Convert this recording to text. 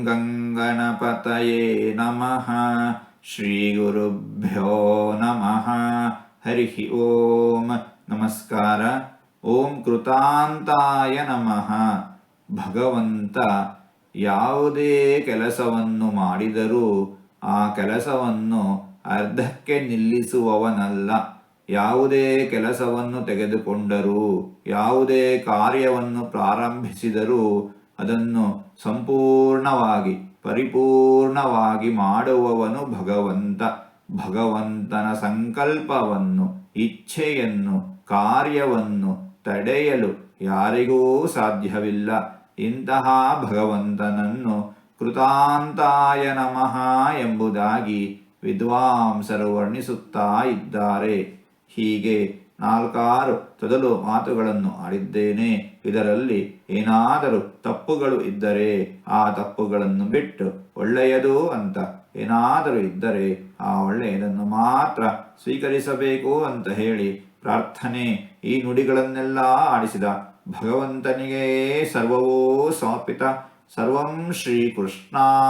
ಗಂಗಣಪತಯೇ ನಮಃ. ಶ್ರೀ ಗುರುಭ್ಯೋ ನಮಃ. ಹರಿ ಓಂ. ನಮಸ್ಕಾರ. ಓಂ ಕೃತಾಂತಾಯ ನಮಃ. ಭಗವಂತ ಯಾವುದೇ ಕೆಲಸವನ್ನು ಮಾಡಿದರೂ ಆ ಕೆಲಸವನ್ನು ಅರ್ಧಕ್ಕೆ ನಿಲ್ಲಿಸುವವನಲ್ಲ. ಯಾವುದೇ ಕೆಲಸವನ್ನು ತೆಗೆದುಕೊಂಡರೂ, ಯಾವುದೇ ಕಾರ್ಯವನ್ನು ಪ್ರಾರಂಭಿಸಿದರೂ ಅದನ್ನು ಸಂಪೂರ್ಣವಾಗಿ ಪರಿಪೂರ್ಣವಾಗಿ ಮಾಡುವವನು ಭಗವಂತ. ಭಗವಂತನ ಸಂಕಲ್ಪವನ್ನು, ಇಚ್ಛೆಯನ್ನು, ಕಾರ್ಯವನ್ನು ತಡೆಯಲು ಯಾರಿಗೂ ಸಾಧ್ಯವಿಲ್ಲ. ಇಂತಹ ಭಗವಂತನನ್ನು ಕೃತಾಂತಾಯ ನಮಃ ಎಂಬುದಾಗಿ ವಿದ್ವಾಂಸರು ವರ್ಣಿಸುತ್ತಾ ಇದ್ದಾರೆ. ಹೀಗೆ 4 ತೊದಲು ಮಾತುಗಳನ್ನು ಆಡಿದ್ದೇನೆ. ಇದರಲ್ಲಿ ಏನಾದರೂ ತಪ್ಪುಗಳು ಇದ್ದರೆ ಆ ತಪ್ಪುಗಳನ್ನು ಬಿಟ್ಟು ಒಳ್ಳೆಯದು ಅಂತ ಏನಾದರೂ ಇದ್ದರೆ ಆ ಒಳ್ಳೆಯದನ್ನು ಮಾತ್ರ ಸ್ವೀಕರಿಸಬೇಕು ಅಂತ ಹೇಳಿ ಪ್ರಾರ್ಥನೆ. ಈ ನುಡಿಗಳನ್ನೆಲ್ಲ ಆಡಿಸಿದ ಭಗವಂತನಿಗೆ ಸರ್ವವೂ ಸಮರ್ಪಿತ. ಸರ್ವಂ ಶ್ರೀಕೃಷ್ಣಾರ್ಪಣಮಸ್ತು.